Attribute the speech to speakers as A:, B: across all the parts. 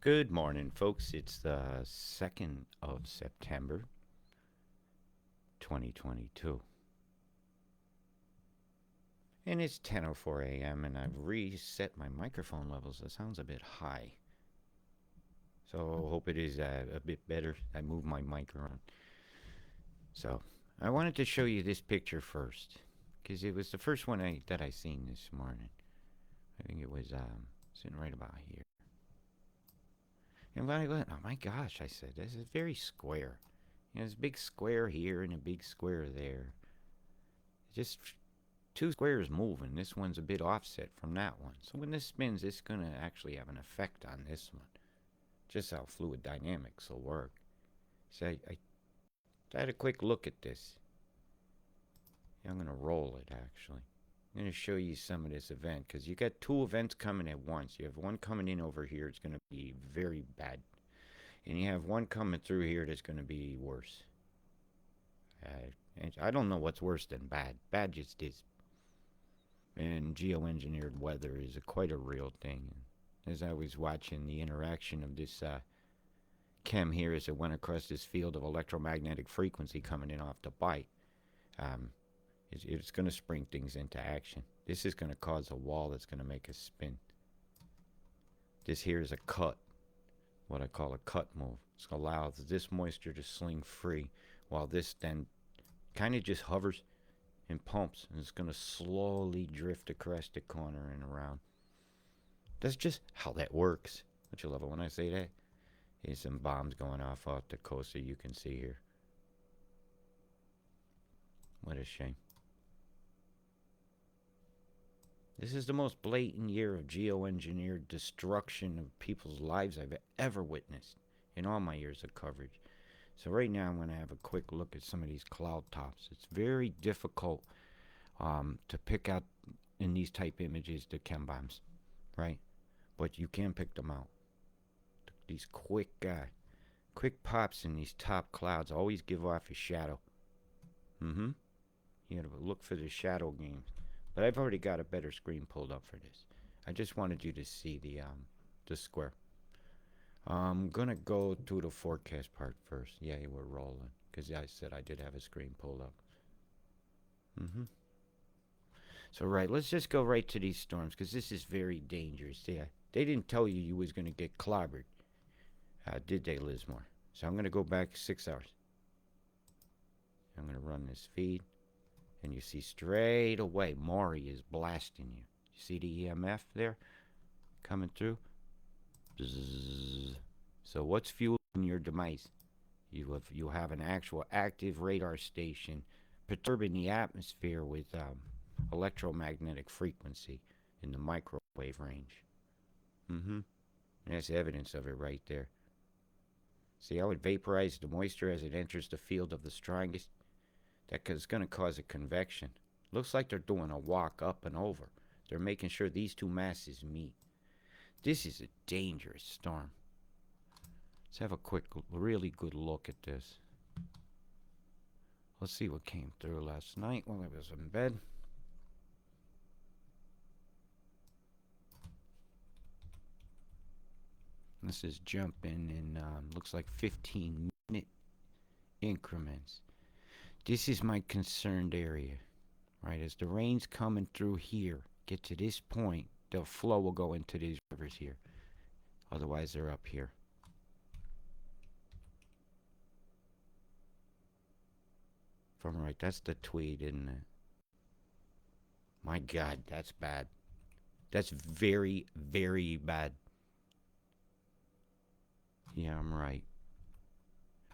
A: Good morning, folks. It's the 2nd of September, 2022. And it's 10:04 a.m. and I've reset my microphone levels. It sounds a bit high. So I hope it is a bit better. I moved my mic around. So I wanted to show you this picture first because it was the first one that I seen this morning. I think it was sitting right about here. And when I went, oh my gosh, I said, this is very square. There's a big square here and a big square there. Just two squares moving. This one's a bit offset from that one. So when this spins, it's going to actually have an effect on this one. Just how fluid dynamics will work. So I had a quick look at this. Yeah, I'm going to roll it, actually. I'm going to show you some of this event because you got two events coming at once. You have one coming in over here. It's going to be very bad. And you have one coming through here that's going to be worse. And I don't know what's worse than bad. Bad just is. And geoengineered weather is quite a real thing. As I was watching the interaction of this chem here as it went across this field of electromagnetic frequency coming in off the bite, um, it's going to spring things into action. This is going to cause a wall that's going to make a spin. This here is a cut, what I call a cut move. It's going to allow this moisture to sling free while this then kind of just hovers and pumps, and it's going to slowly drift across the corner and around. That's just how that works. Don't you love it when I say that? Here's some bombs going off the coast that you can see here. What a shame. This is the most blatant year of geoengineered destruction of people's lives I've ever witnessed in all my years of coverage. So right now I'm going to have a quick look at some of these cloud tops. It's very difficult to pick out in these type images the chem bombs, right? But you can pick them out. These quick pops in these top clouds always give off a shadow. You gotta look for the shadow games. But I've already got a better screen pulled up for this. I just wanted you to see the square. I'm gonna go to the forecast part first. Yeah, we're rolling because I said I did have a screen pulled up. So right, let's just go right to these storms because this is very dangerous. Yeah, they didn't tell you was gonna get clobbered, did they, Lismore? So I'm gonna go back 6 hours. I'm gonna run this feed, and you see straight away Maury is blasting you. You see the EMF there coming through? Bzzz. So what's fueling your demise? You have an actual active radar station perturbing the atmosphere with electromagnetic frequency in the microwave range. That's evidence of it right there. See how it vaporizes the moisture as it enters the field of the strongest? That's going to cause a convection. Looks like they're doing a walk up and over. They're making sure these two masses meet. This is a dangerous storm. Let's have a quick, really good look at this. Let's see what came through last night while I was in bed. This is jumping in, looks like 15-minute increments. This is my concerned area, right? As the rain's coming through here, get to this point, the flow will go into these rivers here. Otherwise, they're up here. From right, that's the Tweed, isn't it? My God, that's bad. That's very, very bad. Yeah, I'm right.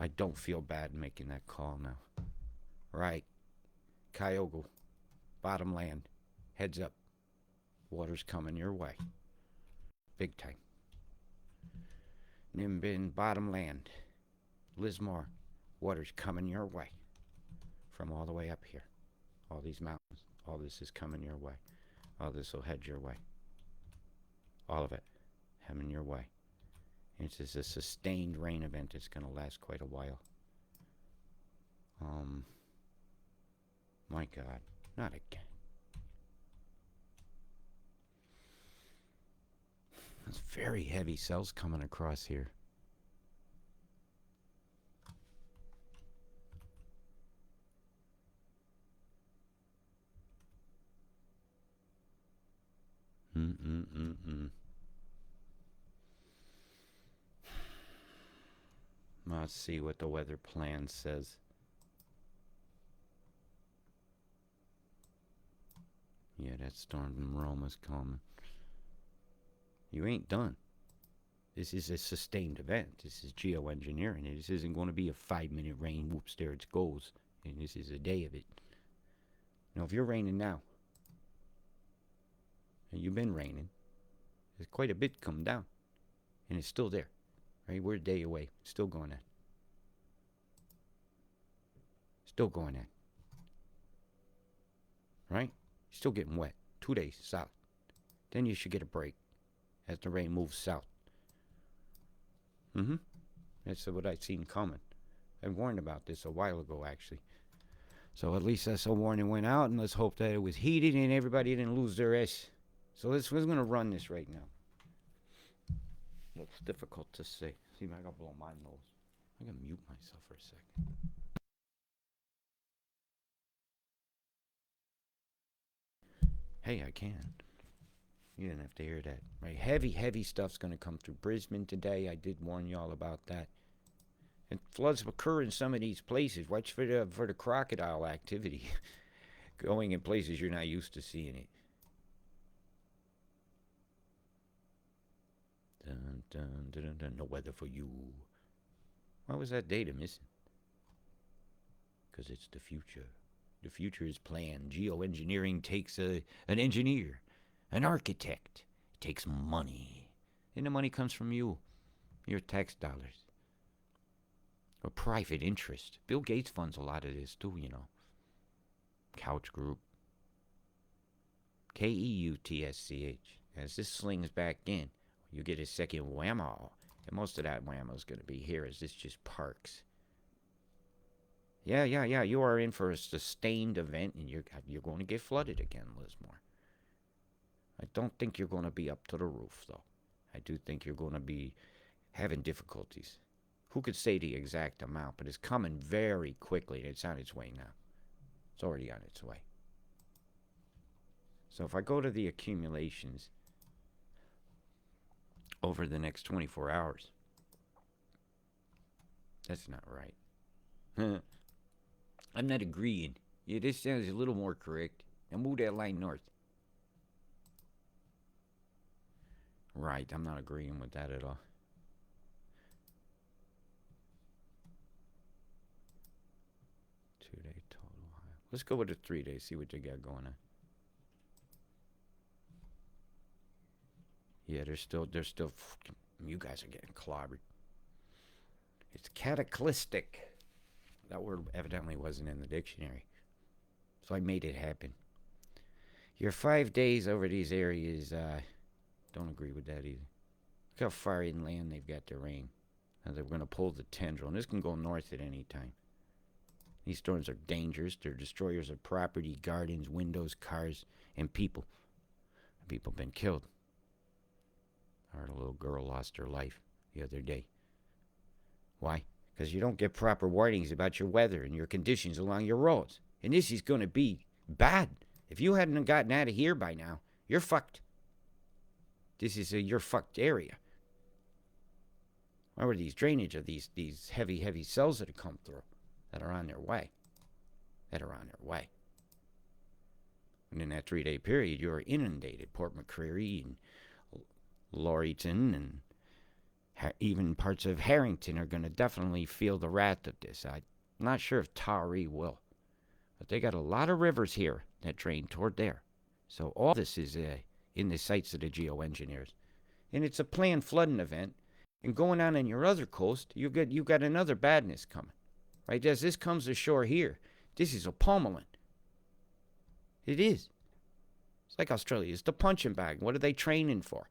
A: I don't feel bad making that call now. Right. Kyogo, bottom land. Heads up. Water's coming your way. Big time. Nimbin, bottom land. Lismore, water's coming your way. From all the way up here. All these mountains. All this is coming your way. All this will head your way. All of it heading your way. It's just a sustained rain event. It's going to last quite a while. My God. Not again. There's very heavy cells coming across here. Let's see what the weather plan says. Yeah, that storm from Rome is coming. You ain't done. This is a sustained event. This is geoengineering. This isn't going to be a 5-minute rain. Whoops, there it goes. And this is a day of it. Now, if you're raining now, and you've been raining, there's quite a bit come down. And it's still there. Right? We're a day away. It's still going on. Still going on. Right? Still getting wet. 2 days south. Then you should get a break as the rain moves south. That's what I'd seen coming. I warned about this a while ago, actually. So at least that's a warning went out, and let's hope that it was heated and everybody didn't lose their ass. So we're going to run this right now. It's difficult to say. See if I can blow my nose. I'm going to mute myself for a second. Hey, I can. You didn't have to hear that. Right? Heavy stuff's going to come through Brisbane today. I did warn y'all about that. And floods occur in some of these places. Watch for the crocodile activity. Going in places you're not used to seeing it. Dun, dun, dun, dun, dun. No weather for you. Why was that data missing? Because it's the future. The future is planned. Geoengineering takes an engineer, an architect. It takes money. And the money comes from you, your tax dollars. Or private interest. Bill Gates funds a lot of this too, you know. Couch Group. Keutsch. As this slings back in, you get a second whammo. And most of that whammo is going to be here as this just parks. Yeah. You are in for a sustained event, and you're going to get flooded again, Lismore. I don't think you're going to be up to the roof, though. I do think you're going to be having difficulties. Who could say the exact amount, but it's coming very quickly, and it's on its way now. It's already on its way. So if I go to the accumulations over the next 24 hours, that's not right. I'm not agreeing. Yeah, this sounds a little more correct. Now move that line north. Right, I'm not agreeing with that at all. 2-day total high. Let's go with the 3 days, see what you got going on. Yeah, they're still, you guys are getting clobbered. It's cataclystic. That word evidently wasn't in the dictionary. So I made it happen. Your 5 days over these areas, don't agree with that either. Look how far inland they've got the rain. Now they're going to pull the tendril, and this can go north at any time. These storms are dangerous. They're destroyers of property, gardens, windows, cars, and people. People have been killed. I heard a little girl lost her life the other day. Why? Because you don't get proper warnings about your weather and your conditions along your roads. And this is going to be bad. If you hadn't gotten out of here by now, you're fucked. This is a you're fucked area. Why were these drainage of these heavy cells that have come through that are on their way? And in that 3-day period, you're inundated. Port McCreary and Laurieton and even parts of Harrington are going to definitely feel the wrath of this. I'm not sure if Taree will. But they got a lot of rivers here that drain toward there. So all this is in the sights of the geoengineers. And it's a planned flooding event. And going on your other coast, you got another badness coming. Right? As this comes ashore here, this is a pummeling. It is. It's like Australia. It's the punching bag. What are they training for?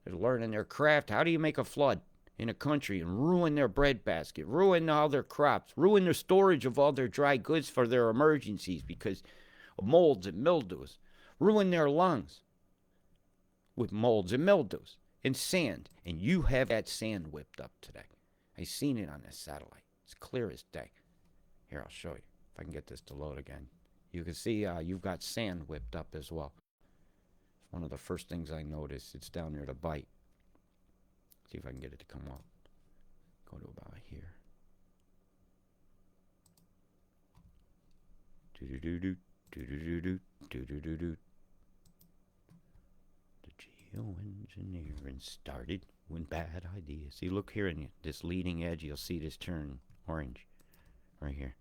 A: They're learning their craft. How do you make a flood in a country and ruin their breadbasket, ruin all their crops, ruin their storage of all their dry goods for their emergencies because of molds and mildews, ruin their lungs? with molds and mildews and sand, and you have that sand whipped up today. I seen it on the satellite. It's clear as day. Here, I'll show you if I can get this to load again. You can see you've got sand whipped up as well. It's one of the first things I noticed. It's down near the bite. See if I can get it to come up. Go to about here. Do-do-do-do, do-do-do-do, do-do-do-do. The geoengineering started when bad ideas. See, look here in this leading edge, you'll see this turn orange. Right here.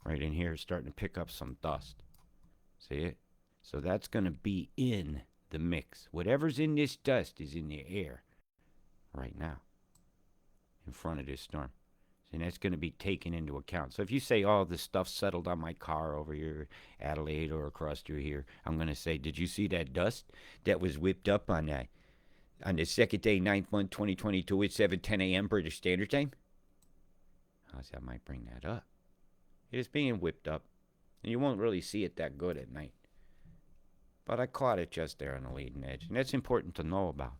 A: Right in here, starting to pick up some dust. See it? So that's going to be in the mix. Whatever's in this dust is in the air right now in front of this storm. And that's going to be taken into account. So if you say, oh, this stuff settled on my car over here, Adelaide, or across through here, I'm going to say, did you see that dust that was whipped up on the second day, 9th month, 2022 at 7:10 a.m. British Standard Time? I might bring that up. It is being whipped up, and you won't really see it that good at night. But I caught it just there on the leading edge, and that's important to know about.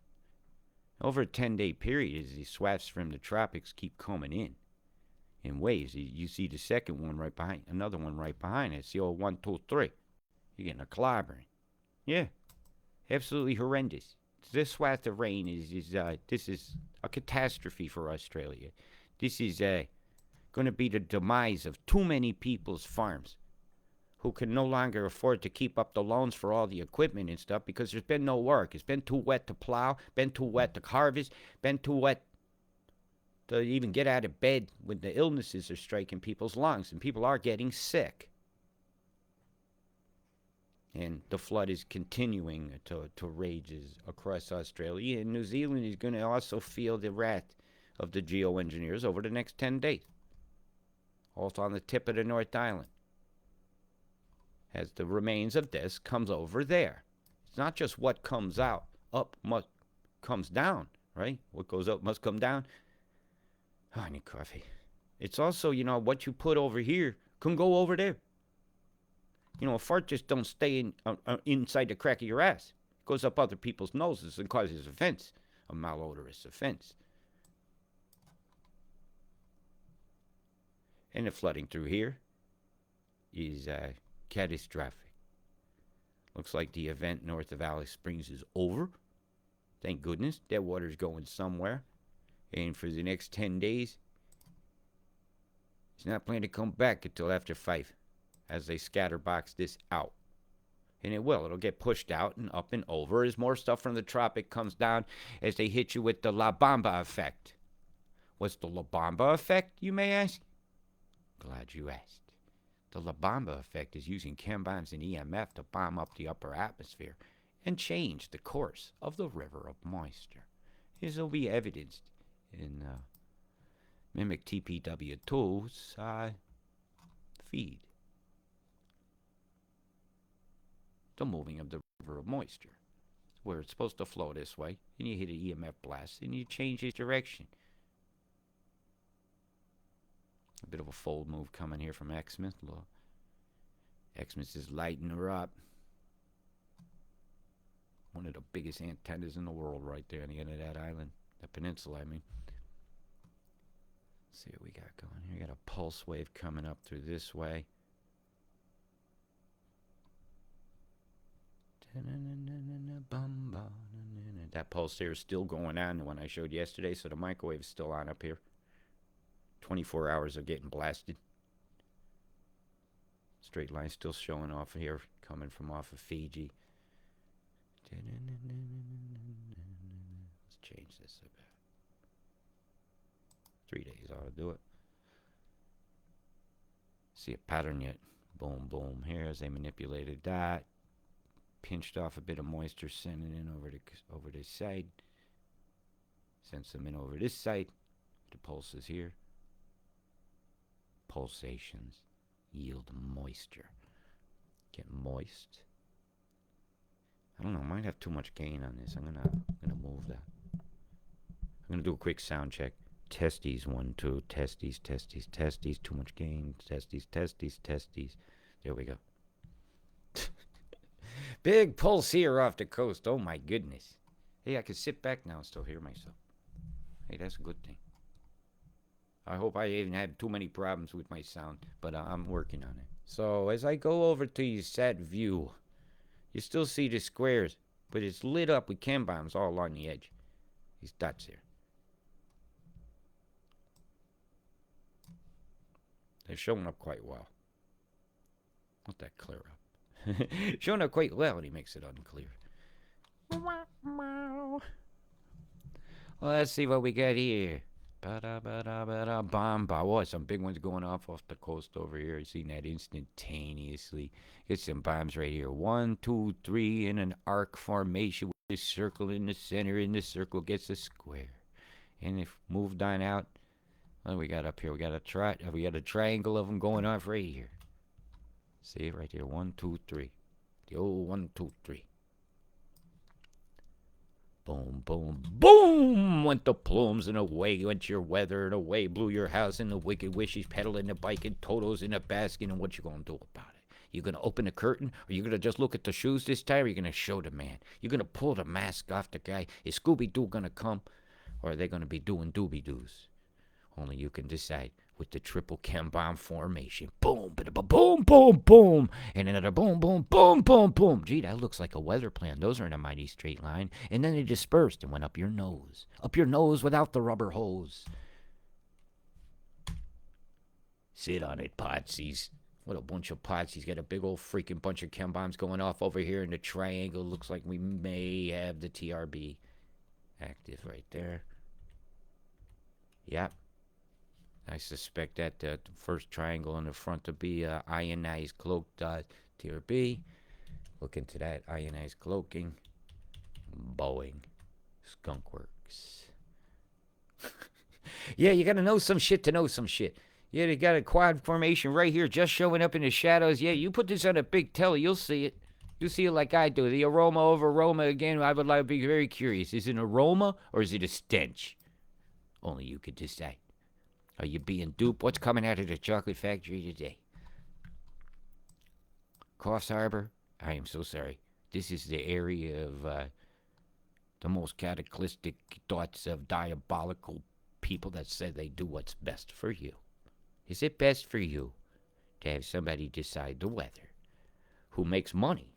A: Over a 10-day period, as these swafts from the tropics keep coming in waves. You see the second one right behind, another one right behind it. It's the old 1, 2, 3. You're getting a clobbering. Yeah, absolutely horrendous. This swath of rain this is a catastrophe for Australia. This is going to be the demise of too many people's farms who can no longer afford to keep up the loans for all the equipment and stuff because there's been no work. It's been too wet to plow, been too wet to harvest, been too wet to even get out of bed when the illnesses are striking people's lungs, and people are getting sick. And the flood is continuing to rage across Australia, and New Zealand is going to also feel the wrath of the geoengineers over the next 10 days. Also on the tip of the North Island. As the remains of this comes over there. It's not just what comes out, up must comes down, right? What goes up must come down. Oh, I need coffee. It's also, what you put over here can go over there. A fart just don't stay inside the crack of your ass. It goes up other people's noses and causes offense, a malodorous offense. And the flooding through here is catastrophic. Looks like the event north of Alice Springs is over. Thank goodness. That water's going somewhere. And for the next 10 days, it's not planning to come back until after 5 as they scatterbox this out. And it will. It'll get pushed out and up and over as more stuff from the tropic comes down as they hit you with the La Bamba effect. What's the La Bamba effect, you may ask? Glad you asked. The La Bamba effect is using chem bombs and EMF to bomb up the upper atmosphere and change the course of the river of moisture. This will be evidenced in Mimic TPW2's feed. The moving of the river of moisture, where it's supposed to flow this way, and you hit an EMF blast, and you change its direction. A bit of a fold move coming here from Xmas. Xmas is lighting her up. One of the biggest antennas in the world right there on the end of that island. The peninsula, I mean. Let's see what we got going here. We got a pulse wave coming up through this way. That pulse there is still going on, the one I showed yesterday, so the microwave is still on up here. 24 hours of getting blasted. Straight line still showing off here, coming from off of Fiji. Let's change this a bit. 3 days ought to do it. See a pattern yet? Boom, boom. Here as they manipulated that. Pinched off a bit of moisture, sent it in over this side. Sent some in over this side. The pulses here. Pulsations yield moisture. Get moist. I don't know. I might have too much gain on this. I'm gonna move that. I'm gonna do a quick sound check. Testes 1, 2. Testes, testes, testes. Too much gain. Testes, testes, testes. There we go. Big pulse here off the coast. Oh my goodness. Hey, I can sit back now and still hear myself. Hey, that's a good thing. I hope I didn't have too many problems with my sound, but I'm working on it. So as I go over to your set view, you still see the squares, but it's lit up with chem bombs all along the edge. These dots here. They're showing up quite well. Let that clear up. Showing up quite well, and he makes it unclear. Well, let's see what we got here. Bomb. Oh, some big ones going off the coast over here. You seen that instantaneously. Get some bombs right here. 1, 2, 3 in an arc formation with a circle in the center. And the circle gets a square. And if moved on out, what do we got up here? We got a triangle of them going off right here. See it right here. 1, 2, 3. The old 1, 2, 3. Boom, boom, boom! Went the plumes, and away went your weather, and away blew your house, and the wicked wishes peddling the bike, and Toto's in the basket, and what you gonna do about it? You gonna open the curtain, or you gonna just look at the shoes this time, or you gonna show the man? You gonna pull the mask off the guy? Is Scooby-Doo gonna come, or are they gonna be doing doobie-doos? Only you can decide with the triple chem bomb formation. Boom, boom, boom, boom. And another boom, boom, boom, boom, boom. Gee, that looks like a weather plan. Those are in a mighty straight line. And then they dispersed and went up your nose. Up your nose without the rubber hose. Sit on it, Potsies. What a bunch of Potsies. Got a big old freaking bunch of chem bombs going off over here in the triangle. Looks like we may have the TRB active right there. Yep. I suspect that the first triangle in the front to be ionized cloaked TRB. Look into that ionized cloaking. Boeing. Skunk Works. Yeah, you got to know some shit to know some shit. Yeah, they got a quad formation right here just showing up in the shadows. Yeah, you put this on a big telly, you'll see it. You'll see it like I do. The aroma over aroma again, I would like to be very curious. Is it an aroma or is it a stench? Only you could decide. Are you being duped? What's coming out of the chocolate factory today? Coffs Harbor? I am so sorry. This is the area of the most cataclystic thoughts of diabolical people that said they do what's best for you. Is it best for you to have somebody decide the weather who makes money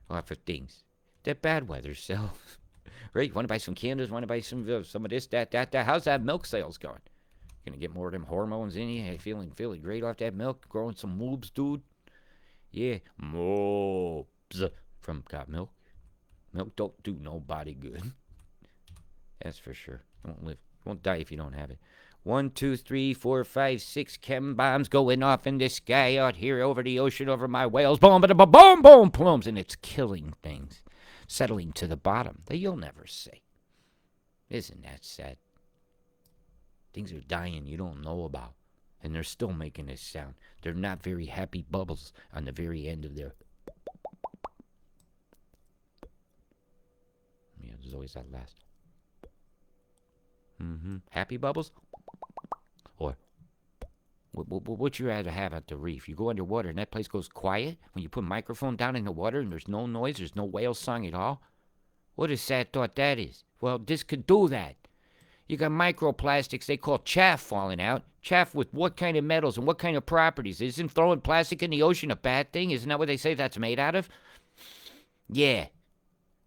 A: off of things that bad weather sells? Right? You want to buy some candles? Want to buy some of this, that? How's that milk sales going? Gonna get more of them hormones in you? Hey, feeling great off that milk? Growing some moobs, dude? Yeah, moobs from Got Milk. Milk don't do nobody good. That's for sure. Won't die if you don't have it. 1, 2, 3, 4, 5, 6 chem bombs going off in the sky out here over the ocean over my whales. Boom, boom, boom, boom, plumes, and it's killing things, settling to the bottom that you'll never see. Isn't that sad? Things are dying you don't know about, and they're still making this sound. They're not very happy bubbles on the very end of their... Yeah, there's always that last. Happy bubbles? Or what you rather have at the reef? You go underwater and that place goes quiet when you put a microphone down in the water and there's no noise, there's no whale song at all? What a sad thought that is. Well, this could do that. You got microplastics they call chaff falling out. Chaff with what kind of metals and what kind of properties? Isn't throwing plastic in the ocean a bad thing? Isn't that what they say that's made out of? Yeah.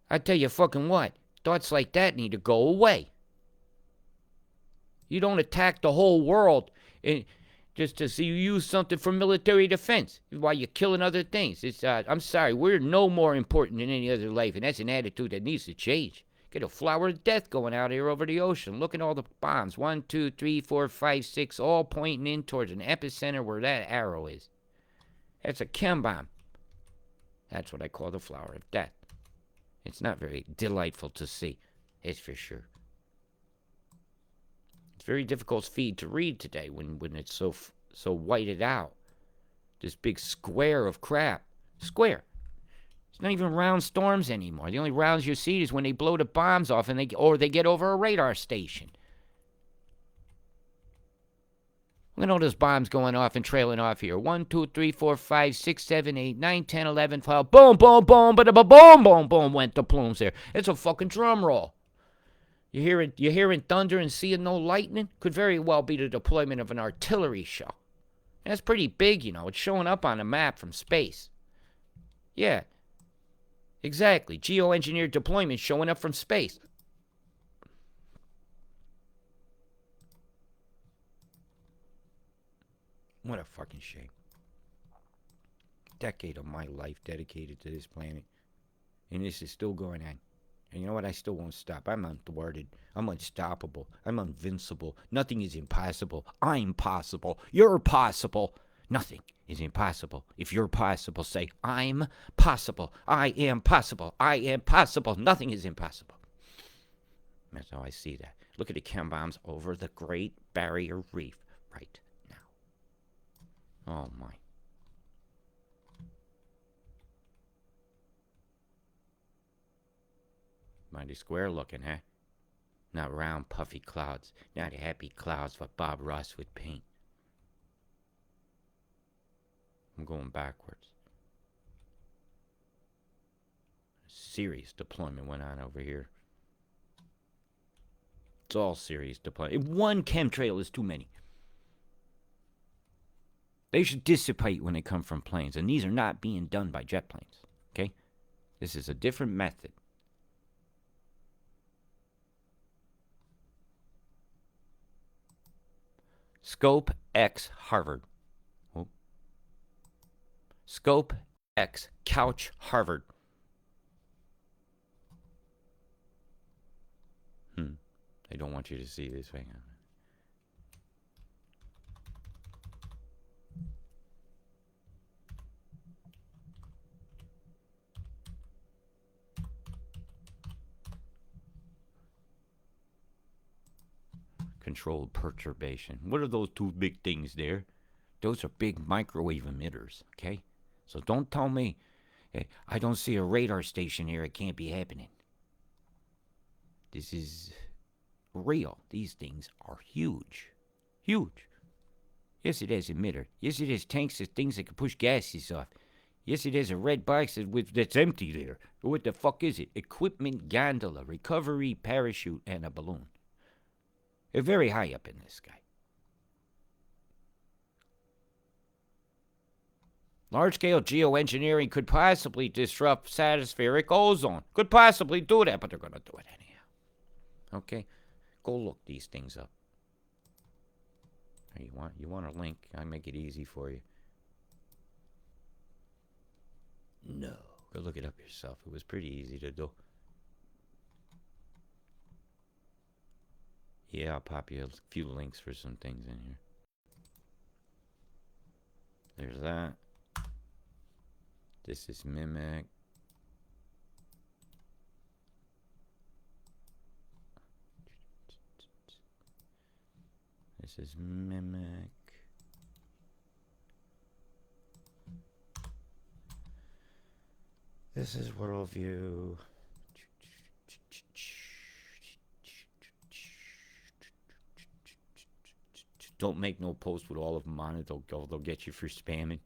A: I tell you fucking what. Thoughts like that need to go away. You don't attack the whole world just to see you use something for military defense while you're killing other things. I'm sorry, we're no more important than any other life, and that's an attitude that needs to change. Get a flower of death going out here over the ocean. Look at all the bombs. 1, 2, 3, 4, 5, 6, all pointing in towards an epicenter where that arrow is. That's a chem bomb. That's what I call the flower of death. It's not very delightful to see, it's for sure. It's very difficult feed to read today when it's so whited out. This big square of crap. Square. It's not even round storms anymore. The only rounds you see is when they blow the bombs off or they get over a radar station. Look at all those bombs going off and trailing off here. 1, 2, 3, 4, 5, 6, 7, 8, 9, 10, 11, 12. Boom, boom, boom, boom, boom, boom, went the plumes there. It's a fucking drum roll. You're hearing thunder and seeing no lightning? Could very well be the deployment of an artillery shell. That's pretty big, you know. It's showing up on a map from space. Yeah, exactly. Geoengineered deployment showing up from space. What a fucking shame. Decade of my life dedicated to this planet. And this is still going on. And you know what? I still won't stop. I'm unthwarted. I'm unstoppable. I'm invincible. Nothing is impossible. I'm possible. You're possible. Nothing is impossible. If you're possible, say, I'm possible. I am possible. I am possible. Nothing is impossible. That's how I see that. Look at the chem bombs over the Great Barrier Reef right now. Oh, my. Mighty square looking, huh? Not round, puffy clouds. Not happy clouds what Bob Ross would paint. I'm going backwards. Serious deployment went on over here. It's all serious deployment. One chemtrail is too many. They should dissipate when they come from planes, and these are not being done by jet planes. Okay? This is a different method. Scope X Harvard. Oh. Scope X Couch Harvard. They don't want you to see this. Hang on. Controlled perturbation. What are those two big things there? Those are big microwave emitters, okay? So don't tell me, hey, I don't see a radar station here, it can't be happening. This is real. These things are huge. Huge. Yes, it is emitter. Yes, it is tanks of things that can push gases off. Yes, it is a red box that's empty there. What the fuck is it? Equipment gondola, recovery parachute, and a balloon. They're very high up in the sky. Large-scale geoengineering could possibly disrupt stratospheric ozone. Could possibly do that, but they're going to do it anyhow. Okay? Go look these things up. You want a link? I make it easy for you. No. Go look it up yourself. It was pretty easy to do. Yeah, I'll pop you a few links for some things in here. There's that. This is Mimic. This is Mimic. This is Worldview. Don't make no post with all of them on it. They'll get you for spamming.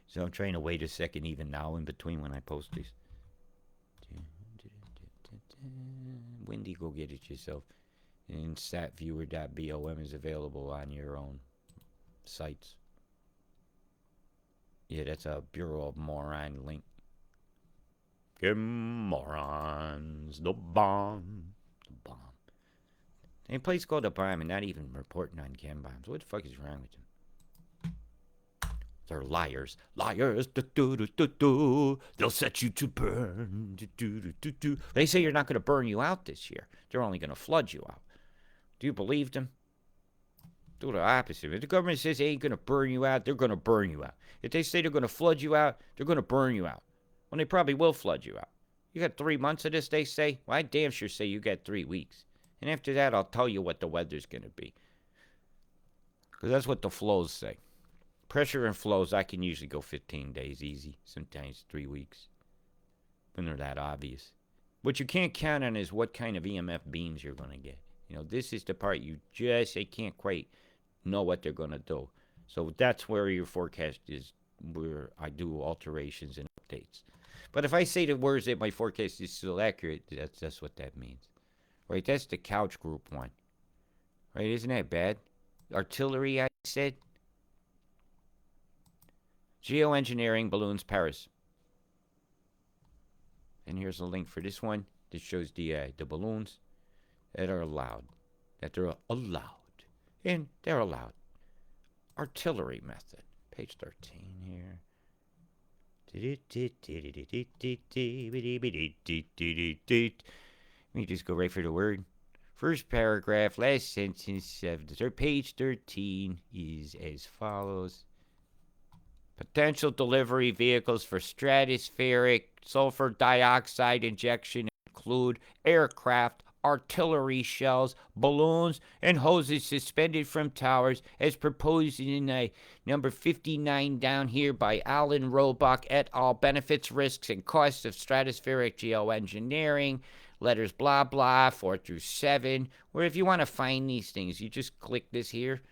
A: So I'm trying to wait a second even now in between when I post these. Wendy, go get it yourself. And statviewer.com is available on your own sites. Yeah, that's a Bureau of Moron link. Give morons the bomb. The bomb. A place called the bomb and not even reporting on chem bombs. What the fuck is wrong with them? They're liars. Liars. They'll set you to burn. They say you're not going to burn you out this year. They're only going to flood you out. Do you believe them? Do the opposite. If the government says they ain't going to burn you out, they're going to burn you out. If they say they're going to flood you out, they're going to burn you out. Well, they probably will flood you out. You got 3 months of this, they say? Well, I damn sure say you got 3 weeks. And after that, I'll tell you what the weather's going to be. Because that's what the flows say. Pressure and flows, I can usually go 15 days easy. Sometimes 3 weeks. When they're that obvious. What you can't count on is what kind of EMF beams you're going to get. You know, this is the part you just can't quite know what they're going to do. So that's where your forecast is, where I do alterations and updates. But if I say the words that my forecast is still accurate, that's what that means. Right? That's the couch group one. Right? Isn't that bad? Artillery, I said. Geoengineering balloons Paris. And here's a link for this one. This shows the balloons that are allowed. That they're allowed. And they're allowed. Artillery method. Page 13 here. Let me just go right for the word. First paragraph, last sentence of the page 13 is as follows. Potential delivery vehicles for stratospheric sulfur dioxide injection include aircraft, artillery shells, balloons, and hoses suspended from towers, as proposed in number 59 down here by Alan Roebuck et al. Benefits, risks, and costs of stratospheric geoengineering. Letters blah blah 4 through 7. Where if you want to find these things, you just click this here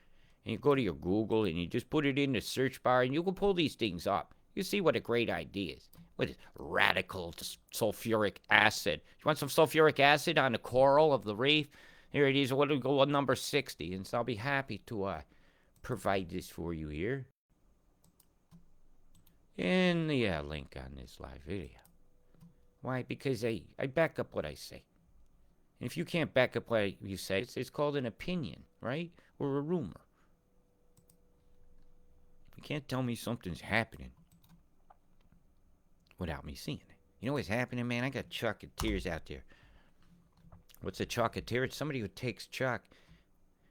A: and you go to your Google and you just put it in the search bar and you can pull these things up. You see what a great idea is. What is radical sulfuric acid? You want some sulfuric acid on the coral of the reef? Here it is. What do we go on number 60? And so I'll be happy to provide this for you here in the link on this live video. Why? Because I back up what I say. And if you can't back up what you say, it's called an opinion, right? Or a rumor. You can't tell me something's happening without me seeing it. You know what's happening, man? I got chalketeers out there. What's a chalketeer? It's somebody who takes chalk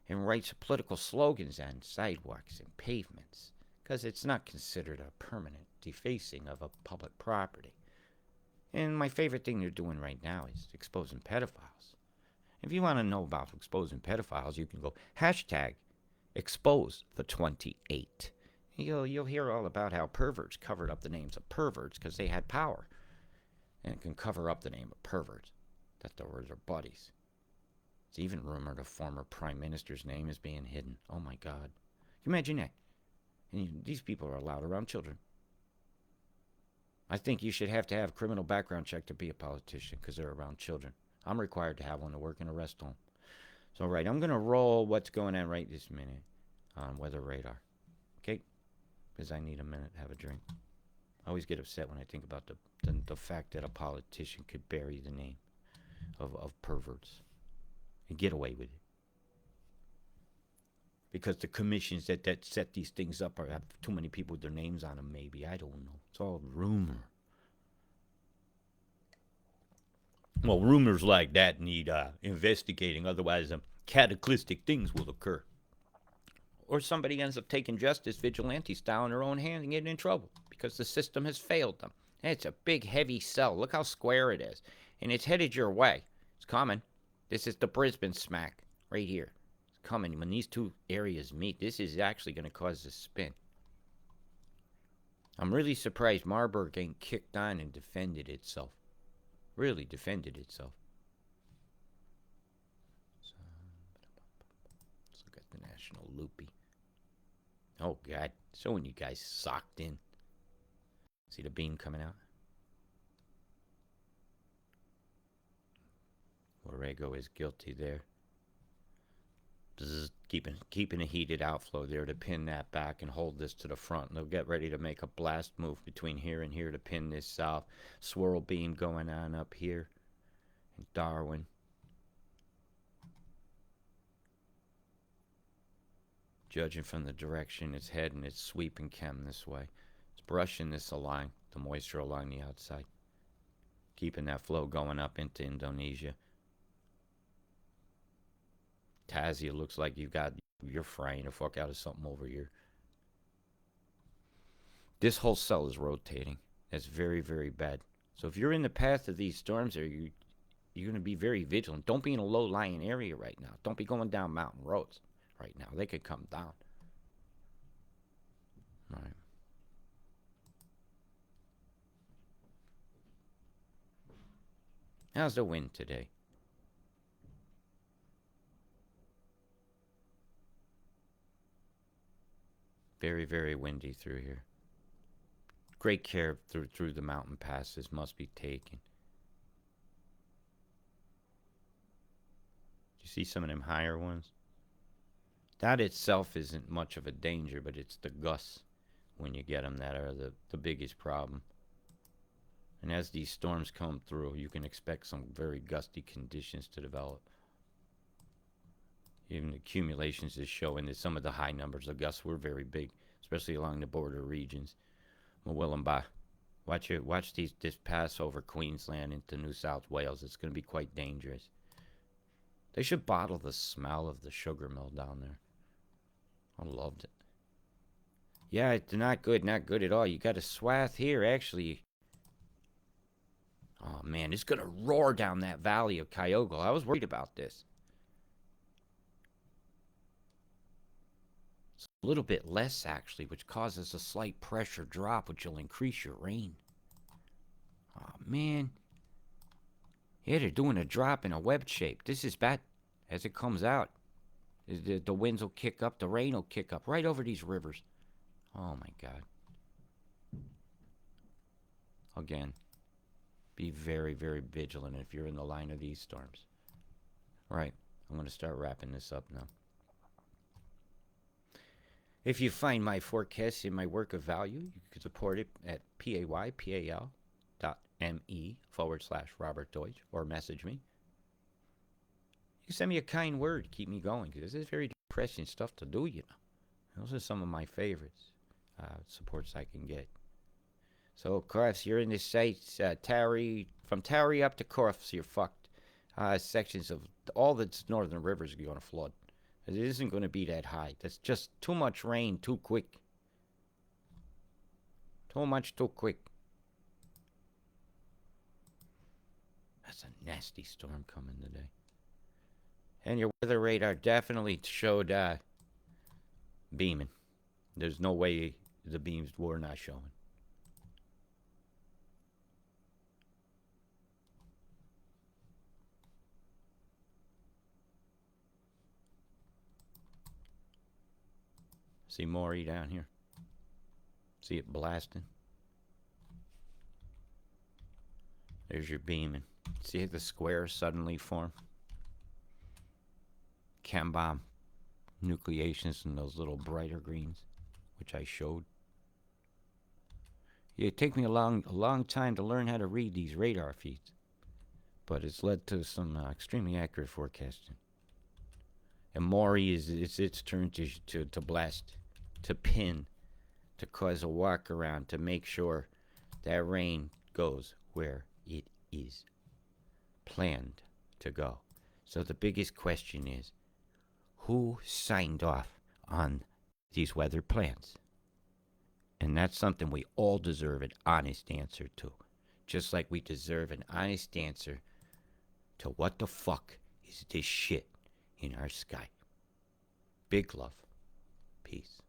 A: and writes political slogans on sidewalks and pavements because it's not considered a permanent defacing of a public property. And my favorite thing they're doing right now is exposing pedophiles. If you want to know about exposing pedophiles, you can go hashtag expose the 28. You'll hear all about how perverts covered up the names of perverts because they had power. And it can cover up the name of perverts. That the words are buddies. It's even rumored a former prime minister's name is being hidden. Oh my God. Can you imagine that? And these people are allowed around children. I think you should have to have a criminal background check to be a politician because they're around children. I'm required to have one to work in a rest home. So, right, I'm going to roll what's going on right this minute on weather radar. Okay? Because I need a minute to have a drink. I always get upset when I think about the fact that a politician could bury the name of perverts and get away with it. Because the commissions that set these things up have too many people with their names on them, maybe. I don't know. It's all rumor. Well, rumors like that need investigating. Otherwise, cataclystic things will occur. Or somebody ends up taking justice vigilante style in their own hand and getting in trouble because the system has failed them. And it's a big, heavy cell. Look how square it is. And it's headed your way. It's coming. This is the Brisbane smack right here. Coming. When these two areas meet, this is actually going to cause a spin. I'm really surprised Marburg ain't kicked on and defended itself. Really defended itself. So, let's look at the National Loopy. Oh, God. So when you guys socked in. See the beam coming out? Borrego is guilty there. Keeping a heated outflow there to pin that back and hold this to the front. And they'll get ready to make a blast move between here and here to pin this south. Swirl beam going on up here in Darwin. Judging from the direction it's heading, it's sweeping chem this way. It's brushing this along, the moisture along the outside. Keeping that flow going up into Indonesia. Tassia looks like you're frying the fuck out of something over here. This whole cell is rotating. That's very, very bad. So if you're in the path of these storms, you're going to be very vigilant. Don't be in a low-lying area right now. Don't be going down mountain roads right now. They could come down. All right. How's the wind today? Very, very windy through here. Great care through the mountain passes must be taken. You see some of them higher ones? That itself isn't much of a danger, but it's the gusts when you get them that are the biggest problem. And as these storms come through, you can expect some very gusty conditions to develop. Even accumulations is showing that some of the high numbers of gusts were very big, especially along the border regions. Mwillimba. Watch this pass over Queensland into New South Wales. It's going to be quite dangerous. They should bottle the smell of the sugar mill down there. I loved it. Yeah, it's not good at all. You got a swath here, actually. Oh man, it's gonna roar down that valley of Kyogo. I was worried about this. It's a little bit less actually, which causes a slight pressure drop, which will increase your rain. Oh man. Yeah, they're doing a drop in a web shape. This is bad. As it comes out, the winds will kick up, the rain will kick up right over these rivers. Oh my God. Again, be very, very vigilant if you're in the line of these storms. All right, I'm going to start wrapping this up now. If you find my forecast in my work of value, you can support it at paypal.me/Robert Deutsch or message me. You can send me a kind word, keep me going, because this is very depressing stuff to do, you know. Those are some of my favorites, supports I can get. So, Crofts, you're in this site, from Tarry up to Crofts, you're fucked. Sections of all the northern rivers are going to flood. It isn't going to be that high. That's just too much rain too quick. Too much too quick. That's a nasty storm coming today. And your weather radar definitely showed beaming. There's no way the beams were not showing. See Maury down here. See it blasting. There's your beaming. See the square suddenly form? Chem bomb nucleations in those little brighter greens, which I showed. Yeah, it took me a long time to learn how to read these radar feeds, but it's led to some extremely accurate forecasting. And Maury it's its turn to blast, to pin, to cause a walk around, to make sure that rain goes where it is planned to go. So the biggest question is, who signed off on these weather plans? And that's something we all deserve an honest answer to. Just like we deserve an honest answer to what the fuck is this shit in our sky. Big love. Peace.